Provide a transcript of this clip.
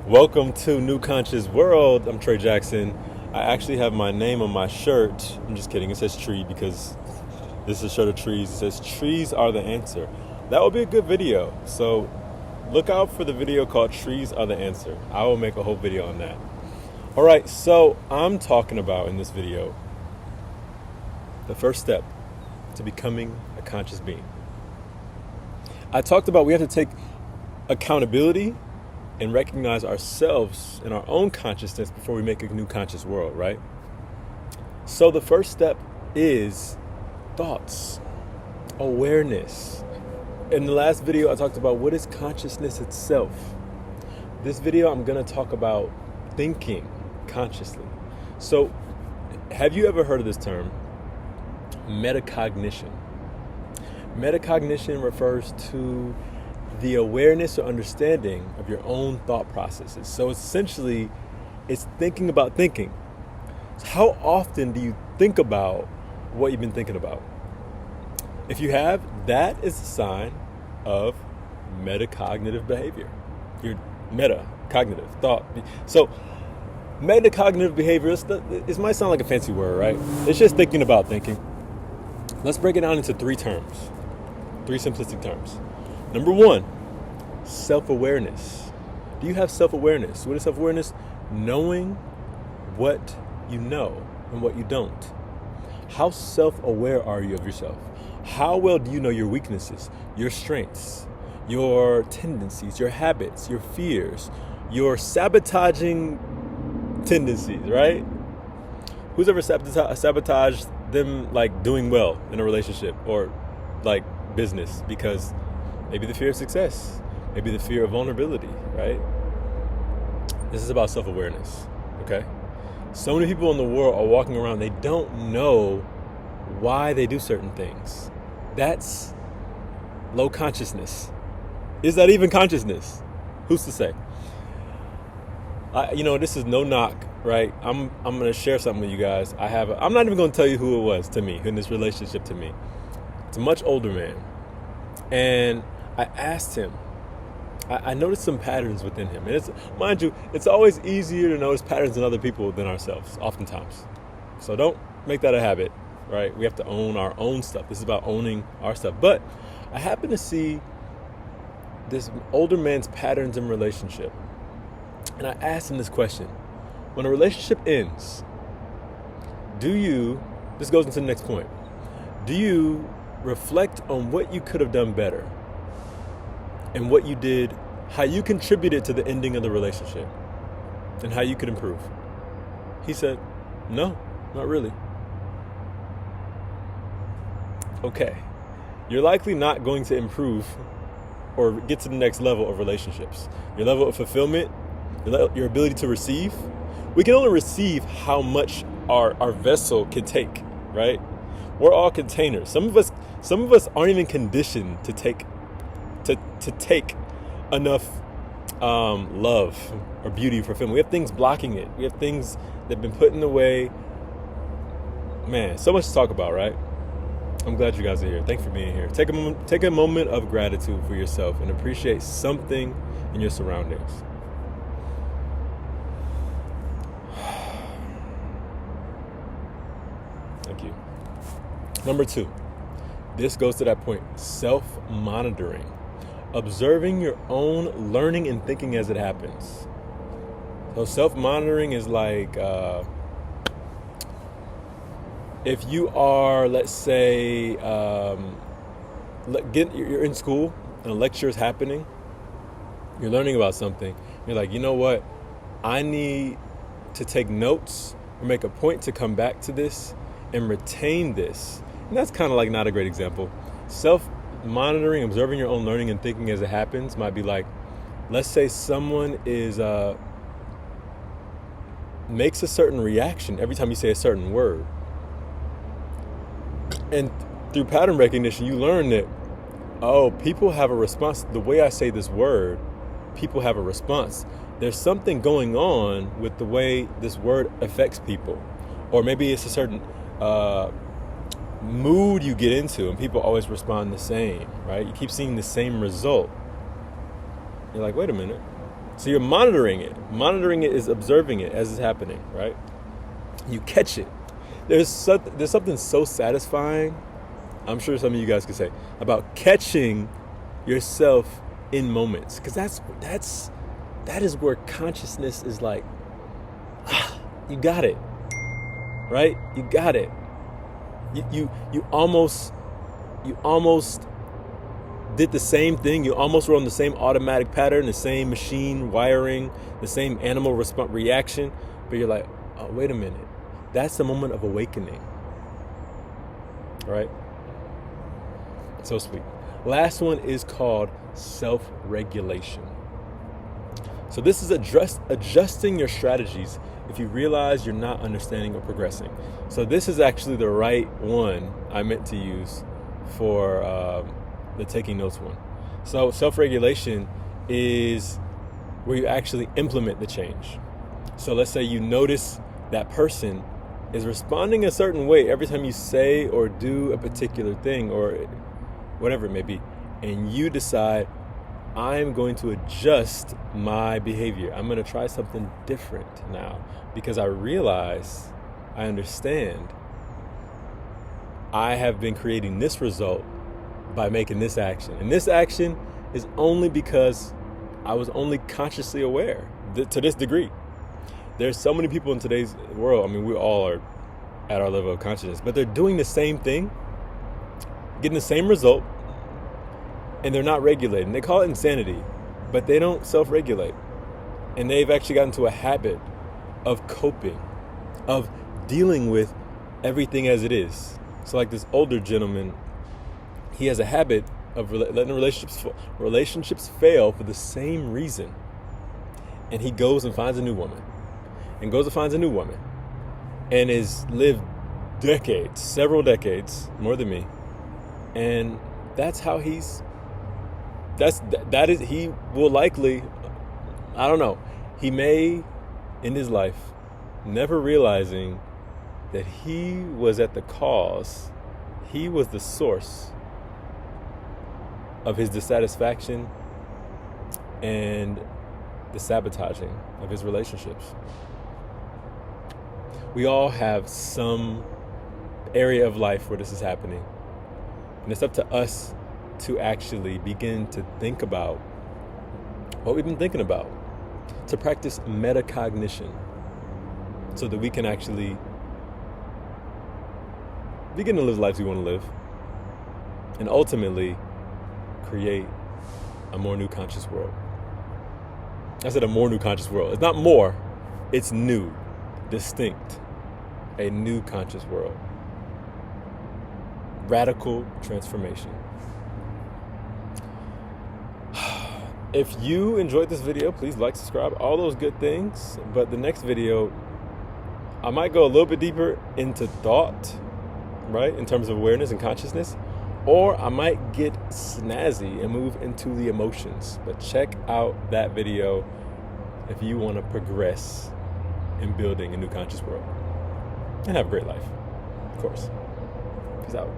Welcome to New Conscious World. I'm Trey Jackson. I actually have my name on my shirt. I'm just kidding. It says tree because this is a shirt of trees. It says trees are the answer. That would be a good video. So look out for the video called Trees Are the Answer. I will make a whole video on that. All right. So I'm talking about in this video the first step to becoming a conscious being. I talked about we have to take accountability and recognize ourselves in our own consciousness before we make a new conscious world, right? So the first step is thoughts, awareness. In the last video, I talked about what is consciousness itself. This video, I'm going to talk about thinking consciously. So have you ever heard of this term? Metacognition. Metacognition refers to the awareness or understanding of your own thought processes. So essentially, it's thinking about thinking. So how often do you think about what you've been thinking about? If you have, that is a sign of metacognitive behavior. Your metacognitive thought. So metacognitive behavior, this might sound like a fancy word, right? It's just thinking about thinking. Let's break it down into three simplistic terms. Number one, self-awareness. Do you have self-awareness? What is self-awareness? Knowing what you know and what you don't. How self-aware are you of yourself? How well do you know your weaknesses, your strengths, your tendencies, your habits, your fears, your sabotaging tendencies, right? Who's ever sabotaged them like doing well in a relationship or like business because maybe the fear of success, maybe the fear of vulnerability, right? This is about self-awareness, okay? So many people in the world are walking around, they don't know why they do certain things. That's low consciousness. Is that even consciousness? Who's to say? This is no knock, right? I'm going to share something with you guys. I'm not even going to tell you who it was to me, in this relationship to me. It's a much older man. And I asked him, I noticed some patterns within him. And mind you, it's always easier to notice patterns in other people than ourselves, oftentimes. So don't make that a habit, right? We have to own our own stuff. This is about owning our stuff. But I happened to see this older man's patterns in relationship. And I asked him this question. When a relationship ends, this goes into the next point, do you reflect on what you could have done better and what you did, how you contributed to the ending of the relationship and how you could improve? He said, no, not really. Okay, you're likely not going to improve or get to the next level of relationships. Your level of fulfillment, your ability to receive. We can only receive how much our vessel can take, right? We're all containers. Some of us aren't even conditioned to take enough love or beauty for fulfillment. We have things blocking it. We have things that have been put in the way. Man, so much to talk about, right? I'm glad you guys are here. Thanks for being here. Take a moment of gratitude for yourself and appreciate something in your surroundings. Thank you. Number two, this goes to that point, self-monitoring. Observing your own learning and thinking as it happens. So self-monitoring is like, if you are, let's say, you're in school and a lecture is happening, you're learning about something, you're like, you know what, I need to take notes or make a point to come back to this and retain this. And that's kind of like not a great example. Self-monitoring, observing your own learning and thinking as it happens might be like, let's say someone makes a certain reaction every time you say a certain word. And through pattern recognition, you learn that, people have a response. The way I say this word, people have a response. There's something going on with the way this word affects people. Or maybe it's a certain mood you get into and people always respond the same, right? You keep seeing the same result. You're like, wait a minute. So you're monitoring it. Monitoring it is observing it as it's happening, right? You catch it. There's something so satisfying, I'm sure some of you guys could say, about catching yourself in moments. Because that is where consciousness is like, you got it, right? You got it. You almost did the same thing. You almost were on the same automatic pattern, the same machine wiring, the same animal reaction. But you're like, oh, wait a minute. That's the moment of awakening, right? So sweet. Last one is called self-regulation. So this is adjusting your strategies if you realize you're not understanding or progressing. So this is actually the right one I meant to use for the taking notes one. So self-regulation is where you actually implement the change. So let's say you notice that person is responding a certain way every time you say or do a particular thing or whatever it may be, and you decide, I'm going to adjust my behavior. I'm going to try something different now because I realize, I understand, I have been creating this result by making this action. And this action is only because I was only consciously aware to this degree. There's so many people in today's world, I mean, we all are at our level of consciousness, but they're doing the same thing, getting the same result, and they're not regulating. They call it insanity, but they don't self-regulate. And they've actually gotten to a habit of coping, of dealing with everything as it is. So like this older gentleman, he has a habit of letting relationships fail for the same reason. And he goes and finds a new woman. And goes and finds a new woman. And has lived decades, several decades, more than me. And that's how he will likely, I don't know, he may, in his life, never realizing that he was at the cause, he was the source of his dissatisfaction and the sabotaging of his relationships. We all have some area of life where this is happening. And it's up to us to actually begin to think about what we've been thinking about, to practice metacognition so that we can actually begin to live the lives we want to live and ultimately create a more new conscious world. I said a more new conscious world. It's not more, it's new, distinct, a new conscious world. Radical transformation. If you enjoyed this video, please like, subscribe, all those good things. But the next video, I might go a little bit deeper into thought, right, in terms of awareness and consciousness, or I might get snazzy and move into the emotions. But check out that video if you want to progress in building a new conscious world and have a great life, of course. Peace out.